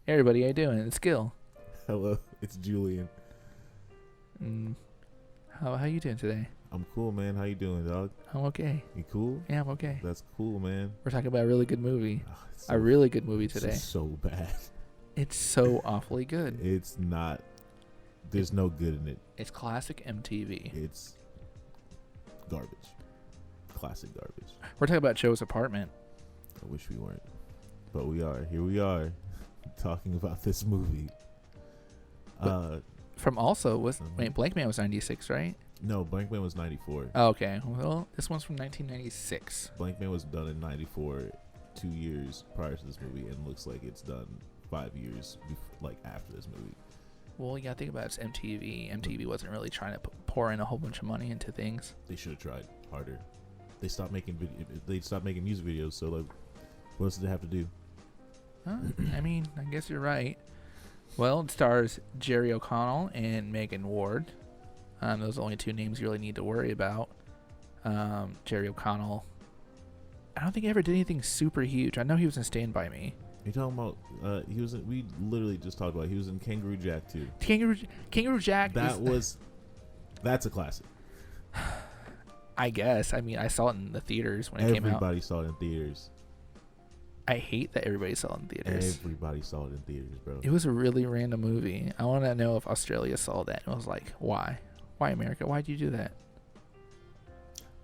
Hey everybody, how you doing? It's Gil. Hello, it's Julian. Mm, how you doing today? I'm cool, man. How you doing, dog? I'm okay. You cool? Yeah, I'm okay. That's cool, man. We're talking about a really good movie. Oh, it's A so, really good movie it's today. just so bad. It's so awfully good. It's not. There's no good in it. It's classic MTV. It's garbage. Classic garbage. We're talking about Joe's Apartment. I wish we weren't, but we are. Here we are, talking about this movie. From also Mhm. wait, Blank Man was 96, right? No, Blank Man was 94. Oh, okay. Well, this one's from 1996. Blank Man was done in 94, 2 years prior to this movie, and looks like it's done 5 years after this movie. Well, you gotta think about it, it's MTV. MTV wasn't really trying to pour in a whole bunch of money into things. They should have tried harder. They stopped making music videos. So like, what else did they have to do? Huh? I mean, I guess you're right. Well, it stars Jerry O'Connell and Megan Ward. Those are the only two names you really need to worry about. Jerry O'Connell, I don't think he ever did anything super huge. I know he was in Stand By Me. You're talking about? He was. We literally just talked about. He was in Kangaroo Jack too. Kangaroo Jack. That's a classic. I guess. I mean, I saw it in the theaters when it came out. Everybody saw it in theaters. I hate that everybody saw it in theaters. Everybody saw it in theaters, bro. It was a really random movie. I want to know if Australia saw that and was like, why? Why America? Why'd you do that?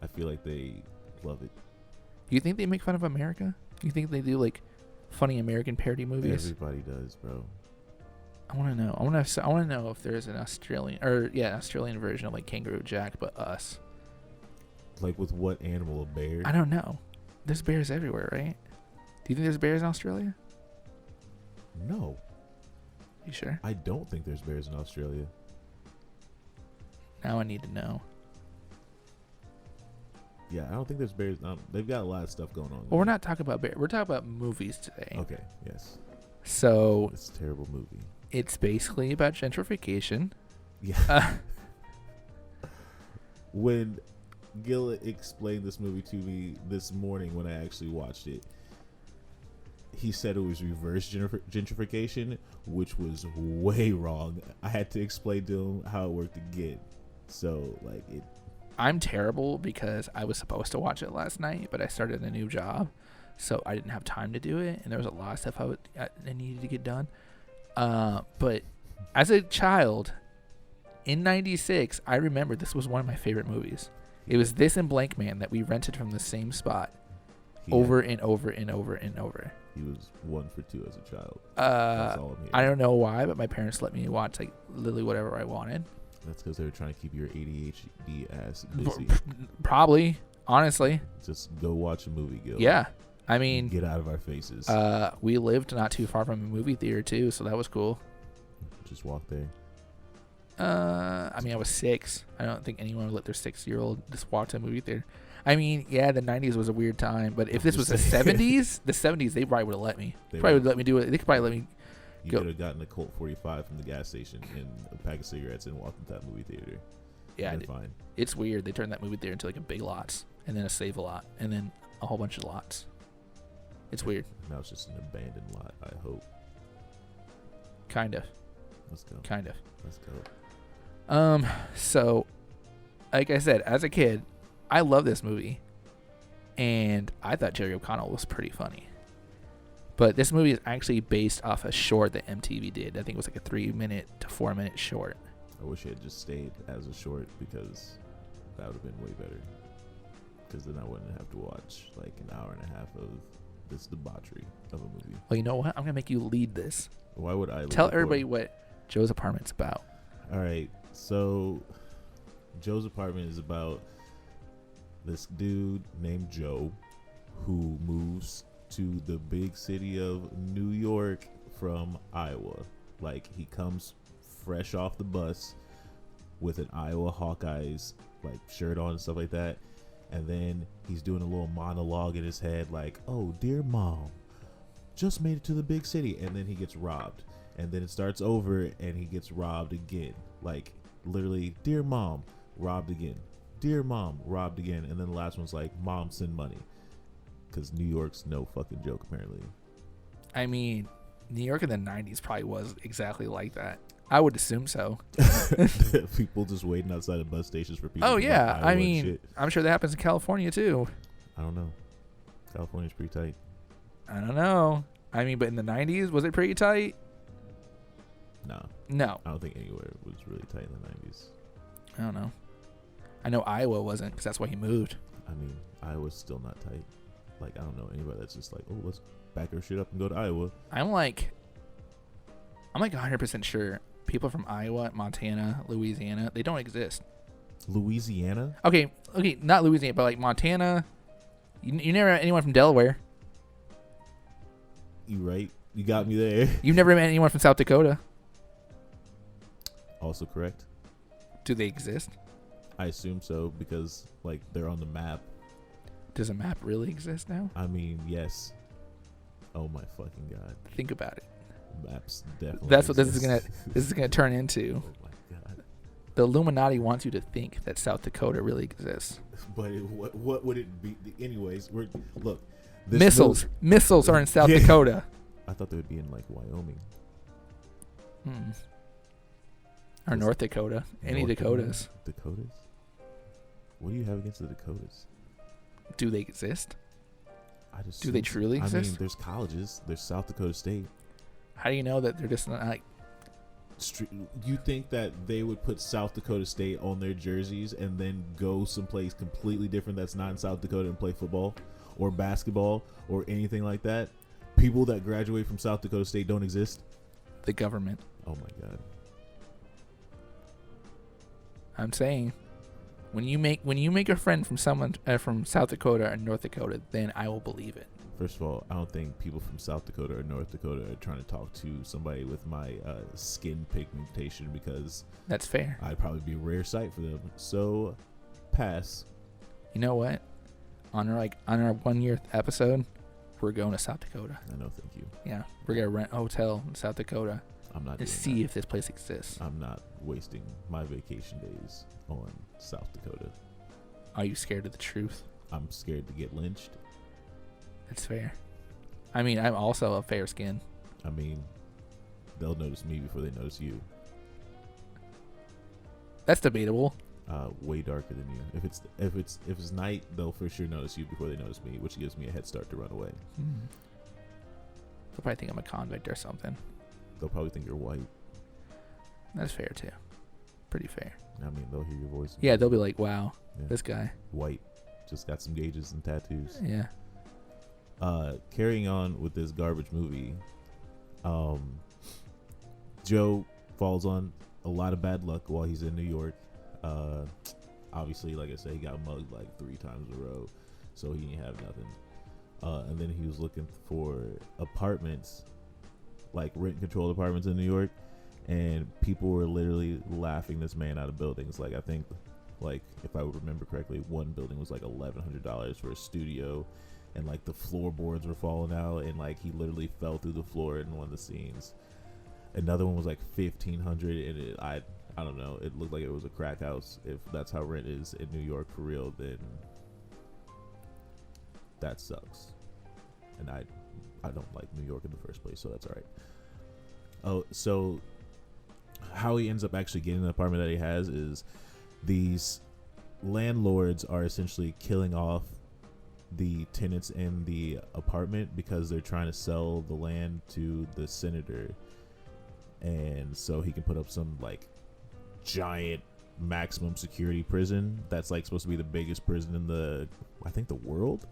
I feel like they love it. You think they make fun of America? You think they do like funny American parody movies? Everybody does, bro. I want to know. I want to know if there's an Australian version of like Kangaroo Jack, but us. Like with what animal? A bear? I don't know. There's bears everywhere, right? Do you think there's bears in Australia? No, You sure? I don't think there's bears in Australia. Now I need to know. Yeah, I don't think there's bears. They've got a lot of stuff going on. Well, we're not talking about bears. We're talking about movies today. Okay. Yes. So It's a terrible movie. it's basically about gentrification. Yeah. When Gil explained this movie to me this morning when I actually watched it, he said it was reverse gentrification, which was way wrong. I had to explain to him how it worked again. So, like, it. I'm terrible because I was supposed to watch it last night, but I started a new job, so I didn't have time to do it, and there was a lot of stuff I needed to get done. But as a child, in '96, I remember this was one of my favorite movies. It was this and Blank Man that we rented from the same spot over and over and over and over. He was 1 for 2 as a child. That's all I'm hearing. I don't know why, but my parents let me watch like literally whatever I wanted. That's because they were trying to keep your ADHD ass busy. Probably, honestly. Just go watch a movie, Gil. Yeah. I mean, get out of our faces. we lived not too far from a movie theater too, so that was cool. Just walk there. I mean, I was 6. I don't think anyone would let their 6-year-old just walk to a movie theater. I mean, yeah, the 90s was a weird time, but if this was the 70s, they probably would have let me. They probably would let me do it. They could probably let me. You could have gotten a Colt 45 from the gas station and a pack of cigarettes and walked into that movie theater. Yeah, fine. It's weird. They turned that movie theater into like a Big Lots, and then a Save a Lot, and then a whole bunch of lots. It's weird. Now it's just an abandoned lot, I hope. Kind of. Let's go. Kind of. Let's go. So, like I said, as a kid, I love this movie, and I thought Jerry O'Connell was pretty funny. But this movie is actually based off a short that MTV did. I think it was like a 3-minute to 4-minute short. I wish it had just stayed as a short because that would have been way better. Because then I wouldn't have to watch like an hour and a half of this debauchery of a movie. Well, you know what? I'm gonna make you lead this. Why would I? Tell everybody what Joe's Apartment's about. All right, so Joe's Apartment is about this dude named Joe who moves to the big city of New York from Iowa. Like, he comes fresh off the bus with an Iowa Hawkeyes like shirt on and stuff like that, and then he's doing a little monologue in his head like, "Oh, dear mom, just made it to the big city," and then he gets robbed, and then it starts over and he gets robbed again. Like, literally, "Dear mom, robbed again. Dear mom, robbed again," and then the last one's like, "Mom, send money," because New York's no fucking joke apparently. I mean, New York in the 90s probably was exactly like that. I would assume so. People just waiting outside of bus stations for people. Oh, from, yeah. Iowa I and mean, shit. I'm sure that happens in California, too. I don't know. California's pretty tight. I don't know. I mean, but in the 90s, was it pretty tight? Nah, No. I don't think anywhere was really tight in the 90s. I don't know. I know Iowa wasn't because that's why he moved. I mean, Iowa's still not tight. Like, I don't know anybody that's just like, oh, let's back our shit up and go to Iowa. I'm like 100% sure people from Iowa, Montana, Louisiana, they don't exist. Louisiana? Okay, not Louisiana, but like Montana. You never met anyone from Delaware. You right? You got me there. You've never met anyone from South Dakota. Also correct. Do they exist? I assume so because like they're on the map. Does a map really exist now? I mean, yes. Oh my fucking god. Think about it. Maps definitely. That's what this exist. is gonna turn into. Oh my god. The Illuminati wants you to think that South Dakota really exists. But what would it be? Anyways, look. Missiles are in South Dakota. I thought they would be in like Wyoming. Or North Dakota. Any North Dakotas. Dakotas? What do you have against the Dakotas? Do they exist? I just Do they truly I mean, exist? there's colleges. There's South Dakota State. How do you know that they're just not like? You think that they would put South Dakota State on their jerseys and then go someplace completely different that's not in South Dakota and play football or basketball or anything like that? People that graduate from South Dakota State don't exist? The government. Oh my god. I'm saying, when you make a friend from someone from South Dakota or North Dakota, then I will believe it. First of all, I don't think people from South Dakota or North Dakota are trying to talk to somebody with my skin pigmentation because That's fair. I'd probably be a rare sight for them. So, pass. You know what? On our 1 year episode, we're going to South Dakota. I know, thank you. Yeah, we're gonna rent a hotel in South Dakota I'm not to doing see that. if this place exists. I'm not wasting my vacation days on South Dakota. Are you scared of the truth? I'm scared to get lynched. That's fair. I mean, I'm also a fair skin. I mean, they'll notice me before they notice you. That's debatable. Way darker than you. If it's night, they'll for sure notice you before they notice me, which gives me a head start to run away. They'll probably think I'm a convict or something. They'll probably think you're white. That's fair too. Pretty fair. I mean, they'll hear your voice. Yeah, they'll be like, "Wow, Yeah. this guy." White, just got some gauges and tattoos. Yeah. Carrying on with this garbage movie, Joe falls on a lot of bad luck while he's in New York. Obviously, like I said, he got mugged like 3 times in a row, so he didn't have nothing. And then he was looking for apartments, like rent-controlled apartments in New York, and people were literally laughing this man out of buildings. Like, I think, like, if I would remember correctly, one building was like $1,100 for a studio, and like the floorboards were falling out, and like he literally fell through the floor in one of the scenes. Another one was like $1,500, and I don't know, it looked like it was a crack house. If that's how rent is in New York for real, then that sucks. And I don't like New York in the first place, so that's all right. Oh, so how he ends up actually getting the apartment that he has is these landlords are essentially killing off the tenants in the apartment because they're trying to sell the land to the senator, and so he can put up some like giant maximum security prison that's like supposed to be the biggest prison in the world.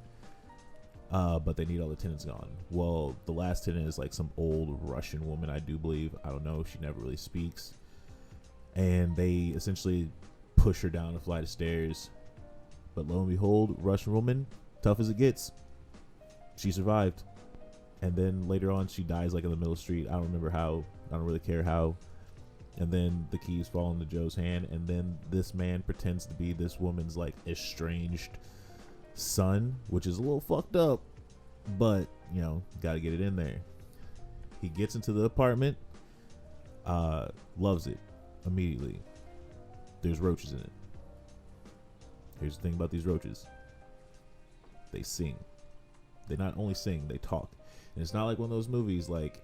But they need all the tenants gone. Well, the last tenant is like some old Russian woman, I do believe. I don't know. She never really speaks. And they essentially push her down a flight of stairs. But lo and behold, Russian woman, tough as it gets. She survived. And then later on, she dies like in the middle of the street. I don't remember how. I don't really care how. And then the keys fall into Joe's hand. And then this man pretends to be this woman's like estranged son, which is a little fucked up, but you know, gotta get it in there. He gets into the apartment, loves it immediately. There's roaches in it. Here's the thing about these roaches: they sing. They not only sing, they talk. And it's not like one of those movies like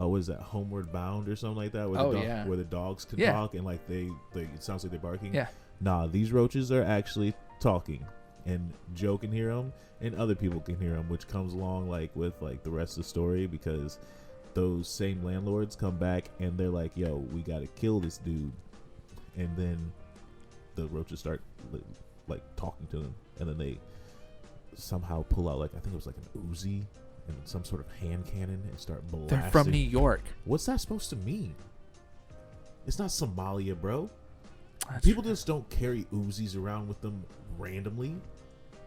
what is that, Homeward Bound or something like that, where where the dogs can talk and like they it sounds like they're barking. Yeah. Nah, these roaches are actually talking, and Joe can hear them, and other people can hear them, which comes along like with like the rest of the story, because those same landlords come back and they're like, "Yo, we gotta kill this dude," and then the roaches start like talking to them, and then they somehow pull out like I think it was like an Uzi and some sort of hand cannon and start blasting. They're from New York. What's that supposed to mean? It's not Somalia, bro. That's People just don't carry Uzis around with them randomly.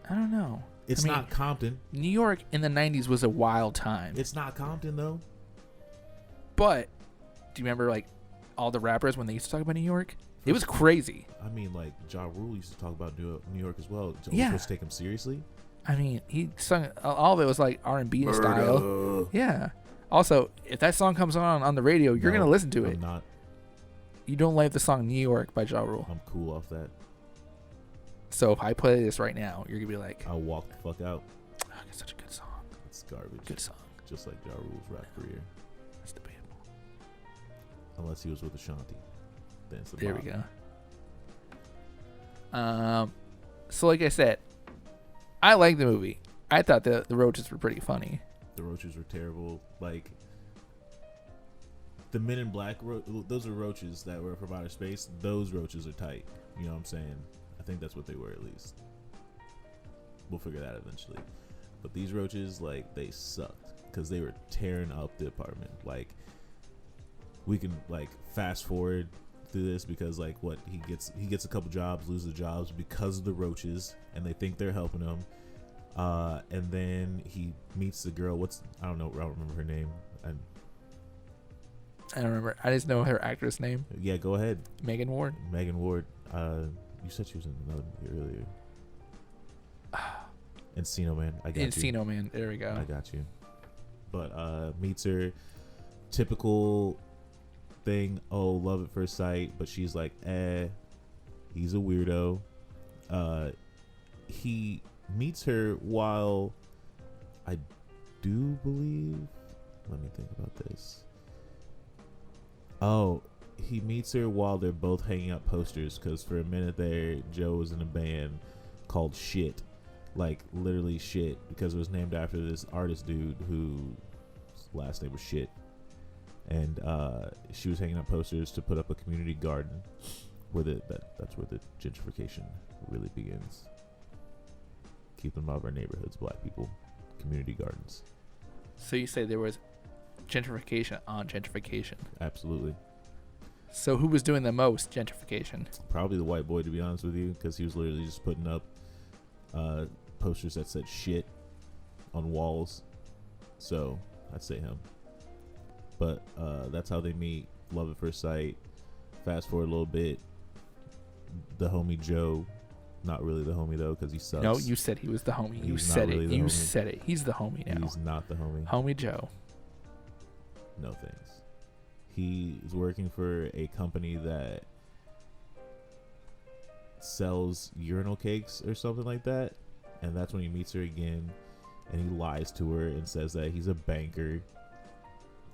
I don't know. It's not Compton. New York in the 90s was a wild time. It's not Compton, though. But do you remember like all the rappers when they used to talk about New York? It was crazy. I mean, like Ja Rule used to talk about New York as well. Yeah. Supposed to take him seriously. I mean, he sung all of it was like R&B style. Yeah. Also, if that song comes on the radio, you're gonna listen to it. I'm not. You don't like the song New York by Ja Rule. I'm cool off that. So if I play this right now, you're gonna be like, I'll walk the fuck out. oh, it's such a good song. It's garbage. Good song. Just like Ja Rule's rap career. That's debatable. Unless he was with Ashanti. Then it's a There bop. we go. So like I said, I like the movie. I thought the roaches were pretty funny. The roaches were terrible. Like the Men in Black, those are roaches that were from outer space. Those roaches are tight. You know what I'm saying? I think that's what they were, at least. We'll figure that out eventually. But these roaches, like, they sucked because they were tearing up the apartment. Like, we can like fast forward through this because like what he gets a couple jobs, loses jobs because of the roaches, and they think they're helping him. And then he meets the girl. I don't remember her name. I don't remember. I just know her actress name. Yeah, go ahead. Megan Ward. Megan Ward. You said she was in another movie earlier. Encino Man. I got you. Encino Man. There we go. I got you. But meets her. Typical thing. Oh, love at first sight. But she's like, he's a weirdo. He meets her while I do believe. Let me think about this. Oh, he meets her while they're both hanging up posters because for a minute there, Joe was in a band called Shit. Like, literally Shit, because it was named after this artist dude whose last name was Shit. And she was hanging up posters to put up a community garden where that's where the gentrification really begins. Keep them out of our neighborhoods, black people. Community gardens. So you say there was gentrification on gentrification. Absolutely. So who was doing the most gentrification? Probably the white boy, to be honest with you, because he was literally just putting up posters that said shit on walls. So I'd say him. But that's how they meet. Love at first sight. Fast forward a little bit. The homie Joe. Not really the homie though, because he sucks. No, you said he was the homie. You said it. You said it. He's the homie now. He's not the homie. Homie Joe. No thanks. He is working for a company that sells urinal cakes or something like that. And that's when he meets her again. And he lies to her and says that he's a banker.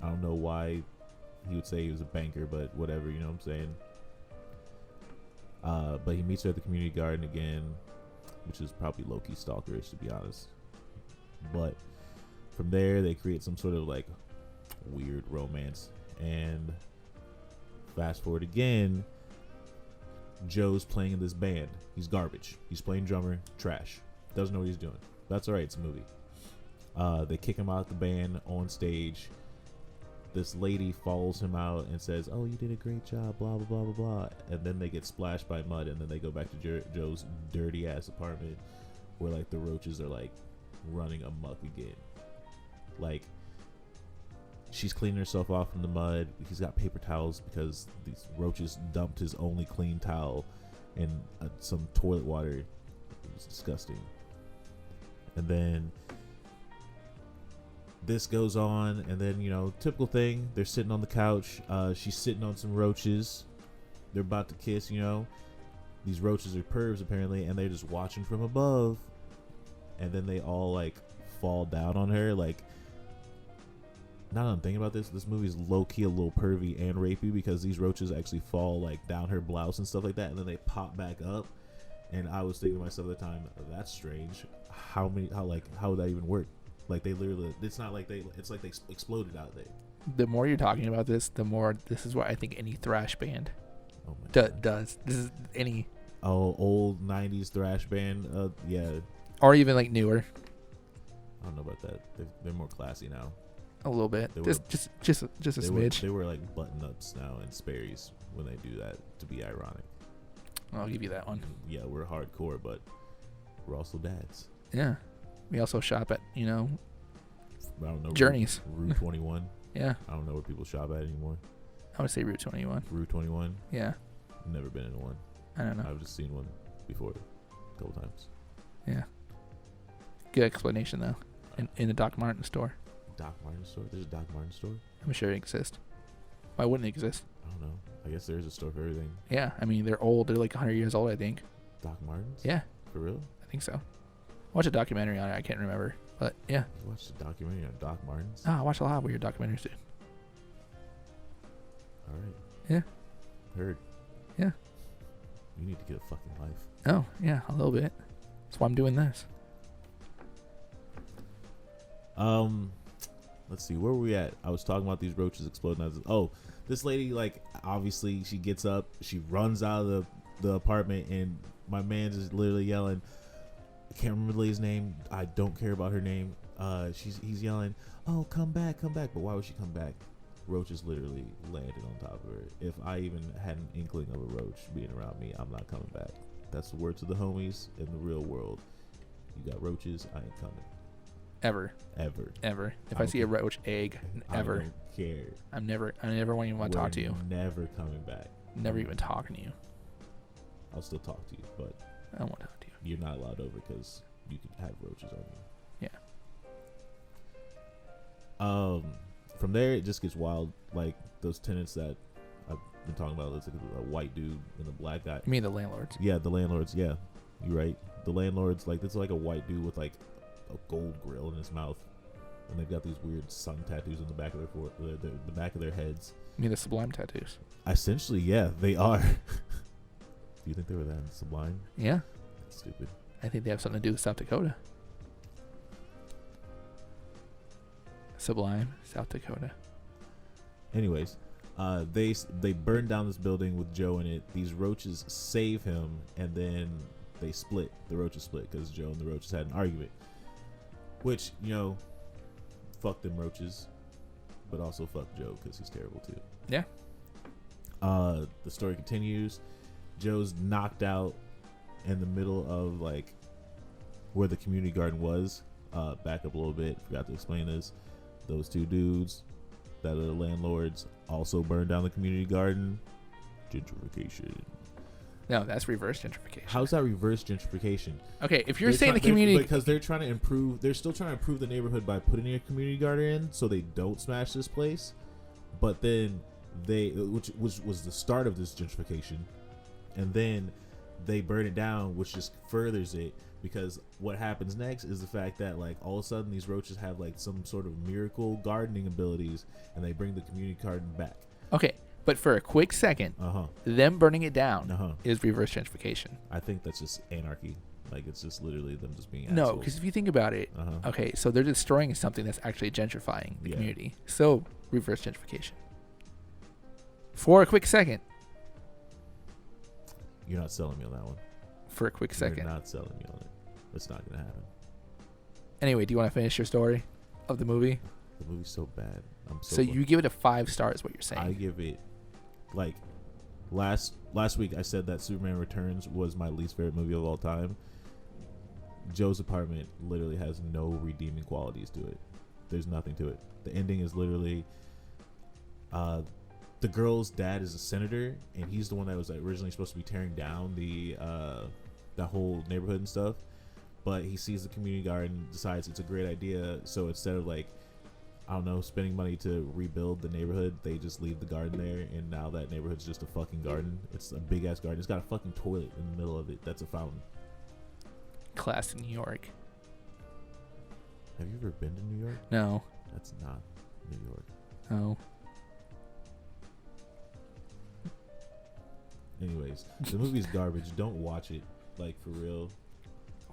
I don't know why he would say he was a banker, but whatever, you know what I'm saying? But he meets her at the community garden again, which is probably low-key stalkerish, to be honest. But from there, they create some sort of like weird romance. And fast forward again, Joe's playing in this band. He's garbage. He's playing drummer, trash. Doesn't know what he's doing. That's all right. It's a movie. They kick him out of the band on stage. This lady follows him out and says, "Oh, you did a great job, blah, blah, blah, blah, blah." And then they get splashed by mud, and then they go back to Joe's dirty-ass apartment where, like, the roaches are, like, running amok again. Like, she's cleaning herself off in the mud. He's got paper towels because these roaches dumped his only clean towel in some toilet water. It was disgusting. And then this goes on, and then, you know, typical thing, they're sitting on the couch, she's sitting on some roaches, they're about to kiss, you know, these roaches are pervs apparently, and they're just watching from above, and then they all like fall down on her, like now that I'm thinking about this movie's low key a little pervy and rapey because these roaches actually fall like down her blouse and stuff like that, and then they pop back up. And I was thinking to myself at the time, that's strange. How would that even work? Like they literally, it's not like it's like they exploded out there. The more you're talking about this, the more this is what I think any thrash band Oh my God. does. This is any, Old 90s thrash band. Yeah, or even like newer, I don't know about that. They're more classy now. a little bit. They Just a smidge. They were like button ups now and Sperry's when they do that to be ironic. I'll give you that one. Yeah, we're hardcore, but we're also dads. Yeah. We also shop at, I don't know. Journeys. Rue 21. Yeah. I don't know where people shop at anymore. I would say Route 21. Rue 21. Yeah. Never been in one. I don't know. I've just seen one before a couple times. Yeah. Good explanation though. In the Doc Martin store. Doc Martin store? There's a Doc Martin store? I'm sure it exists. Why wouldn't it exist? I don't know. I guess there's a store for everything. Yeah. I mean, they're old. They're like 100 years old, I think. Doc Martens? Yeah. For real? I think so. Watch a documentary on it. I can't remember. But yeah. You watched a documentary on Doc Martens? I watch a lot of weird documentaries too. All right. Yeah. Heard. Yeah. You need to get a fucking life. Oh, yeah. A little bit. That's why I'm doing this. Let's see, where were we at? I was talking about these roaches exploding. This lady, like, obviously she gets up, she runs out of the apartment, and my man's just literally yelling. I can't remember the lady's name. I don't care about her name. He's yelling, "Oh, come back!" But why would she come back? Roaches literally landed on top of her. If I even had an inkling of a roach being around me, I'm not coming back. That's the word to the homies in the real world. You got roaches, I ain't coming. Ever. If I see a roach egg, ever. I don't care. I never want to talk to you. Never coming back. Never even talking to you. I'll still talk to you, but I don't want to talk to you. you're not allowed over because you could have roaches on you. Yeah. From there it just gets wild. Like those tenants that I've been talking about. It's like a white dude and a black guy. You mean the landlords? Yeah, the landlords. Yeah, you're right. The landlords, like, it's like a white dude with like a gold grill in his mouth, and they've got these weird sun tattoos on the back of the back of their heads. You mean the Sublime tattoos? Essentially, yeah, they are. Do you think they were that Sublime? Yeah. That's stupid. I think they have something to do with South Dakota. Sublime, South Dakota. Anyways, they burn down this building with Joe in it. These roaches save him, and then they split. The roaches split because Joe and the roaches had an argument. Which, fuck them roaches, but also fuck Joe because he's terrible too. Yeah. The story continues. Joe's knocked out in the middle of like where the community garden was. Back up a little bit. Forgot to explain this. Those two dudes that are the landlords also burned down the community garden. Gentrification. No, that's reverse gentrification. How's that reverse gentrification? Okay, if you're saying the community, because they're trying to improve, they're still trying to improve the neighborhood by putting a community garden in, so they don't smash this place. But then which was the start of this gentrification, and then they burn it down, which just furthers it. Because what happens next is the fact that like all of a sudden these roaches have like some sort of miracle gardening abilities, and they bring the community garden back. Okay, but for a quick second, them burning it down is reverse gentrification. I think that's just anarchy. Like it's just literally them just being no, assholes. because if you think about it, okay, so they're destroying something that's actually gentrifying the community. So reverse gentrification. For a quick second. You're not selling me on that one. For a quick second. You're not selling me on it. It's not gonna happen. Anyway, do you want to finish your story of the movie? The movie's so bad. So you give it a 5 stars, what you're saying? I give it like last week I said that Superman Returns was my least favorite movie of all time. Joe's Apartment literally has no redeeming qualities to it. There's nothing to it. The ending is literally the girl's dad is a senator, and he's the one that was originally supposed to be tearing down the whole neighborhood and stuff. But he sees the community garden, decides it's a great idea. So instead of like, I don't know, spending money to rebuild the neighborhood, they just leave the garden there, and now that neighborhood's just a fucking garden. It's a big ass garden. It's got a fucking toilet in the middle of it. That's a fountain. Classic New York. Have you ever been to New York? No. That's not New York. Oh. Anyways, the movie's garbage. Don't watch it. Like, for real.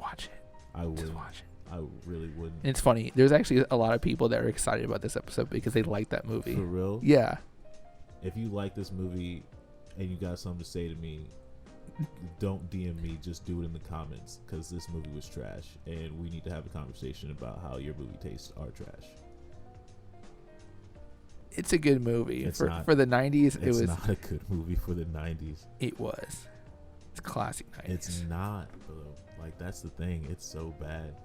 Watch it. I Just wouldn't. watch it. I really wouldn't. And it's funny. There's actually a lot of people that are excited about this episode because they like that movie. For real? Yeah. If you like this movie and you got something to say to me, don't DM me. Just do it in the comments, because this movie was trash, and we need to have a conversation about how your movie tastes are trash. It's a good movie. It's For not. for the 90s, It's not a good movie for the 90s. It was. It's classic 90s. It's not, bro. Like, that's the thing. It's so bad.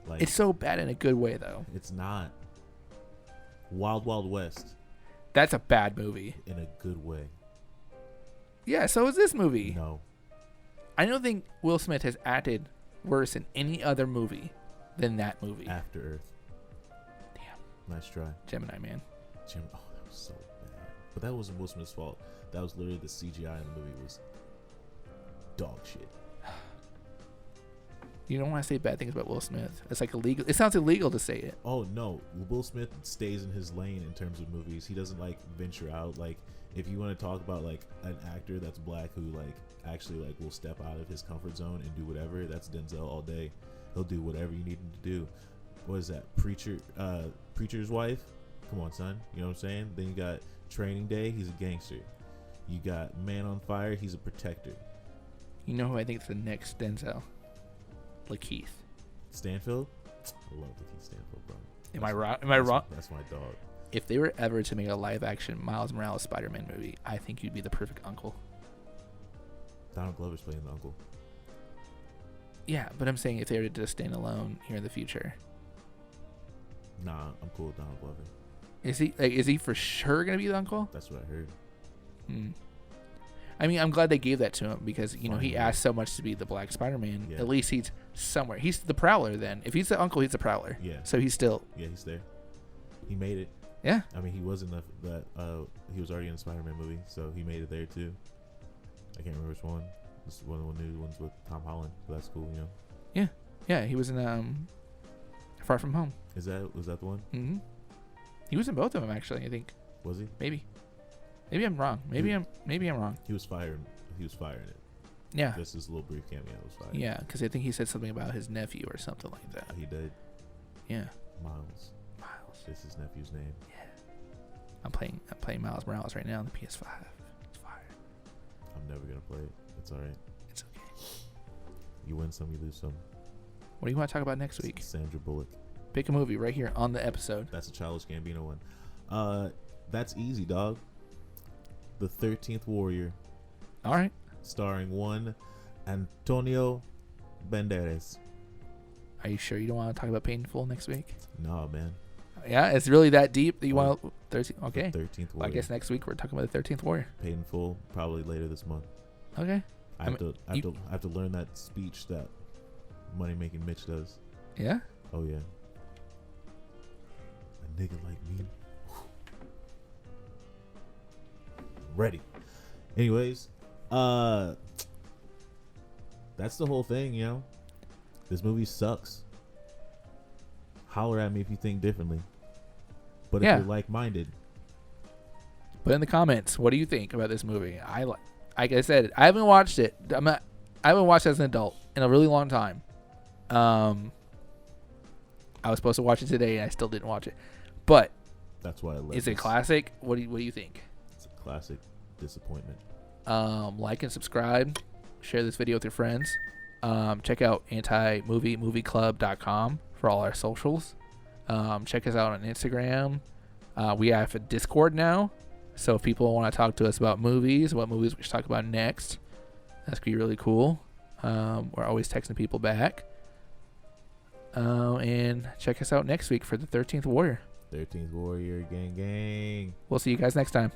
Like, It's so bad in a good way, though. it's not. Wild Wild West That's a bad movie. in a good way. Yeah, so is this movie. No. I don't think Will Smith has acted worse in any other movie than that movie. After Earth. Damn. Nice try. Gemini Man. Jim. Oh, that was so bad. But that wasn't Will Smith's fault. That was literally the CGI in the movie was dog shit. You don't want to say bad things about Will Smith. It's like illegal. It sounds illegal to say it. Oh no, Will Smith stays in his lane in terms of movies. He doesn't like venture out. Like, if you want to talk about like an actor that's black who like actually like will step out of his comfort zone and do whatever, that's Denzel all day. He'll do whatever you need him to do. What is that? Preacher's Wife? Come on, son. You know what I'm saying? Then you got Training Day. He's a gangster. You got Man on Fire. He's a protector. You know who I think is the next Denzel? Lakeith. Stanfield. I love Lakeith Stanfield, bro. Am I wrong? Am I wrong? That's my dog. If they were ever to make a live-action Miles Morales Spider-Man movie, I think you'd be the perfect uncle. Donald Glover's playing the uncle. Yeah, but I'm saying if they were to just stand alone here in the future, Nah, I'm cool with Donald Glover. is he for sure gonna be the uncle? That's what I heard. I mean, I'm glad they gave that to him because he Finally. asked so much to be the Black Spider-Man. Yeah. At least he's somewhere. He's the Prowler then. If he's the uncle, he's the Prowler. Yeah. So he's still. Yeah, he's there. He made it. Yeah. I mean, he was in he was already in the Spider-Man movie, so he made it there too. I can't remember which one. This is one of the new ones with Tom Holland, so that's cool, you know. Yeah. He was in Far From Home. Was that the one? Mm-hmm. He was in both of them actually. I think Was he? maybe I'm wrong. Maybe I'm wrong. He was fired. He was fired in it. Yeah. Just this little brief cameo was fired. Yeah, because I think he said something about his nephew or something like that. He did. Yeah. Miles. It's his nephew's name. I'm playing Miles Morales right now on the PS5. It's fire. I'm never gonna play it. It's alright. It's okay. You win some, you lose some. What do you want to talk about next week? Sandra Bullock. Pick a movie right here on the episode. That's a Childish Gambino one. That's easy, dog. The 13th Warrior, All right. starring one Antonio Banderas. Are you sure you don't want to talk about Painful next week? Nah, man. Yeah, it's really that deep that you Well, want 13. Okay. The 13th Well, I Warrior. guess next week we're talking about the 13th Warrior. Paid in full, probably later this month. Okay. I have to learn that speech that Money Making Mitch does. Yeah. Oh yeah. A nigga like me. Ready. Anyways, that's the whole thing, you know. This movie sucks. Holler at me if you think differently. But if Yeah. you're like-minded, Put in the comments, what do you think about this movie? Like I said, I haven't watched it. I haven't watched it as an adult in a really long time. I was supposed to watch it today, and I still didn't watch it. But that's why I love is it a this. classic? What do you think? It's a classic disappointment. Like and subscribe. Share this video with your friends. Check out anti-movieclub.com for all our socials. Check us out on Instagram. We have a Discord now. So if people want to talk to us about movies, what movies we should talk about next, that's going to be really cool. We're always texting people back. And check us out next week for the 13th Warrior. 13th Warrior, gang, gang. We'll see you guys next time.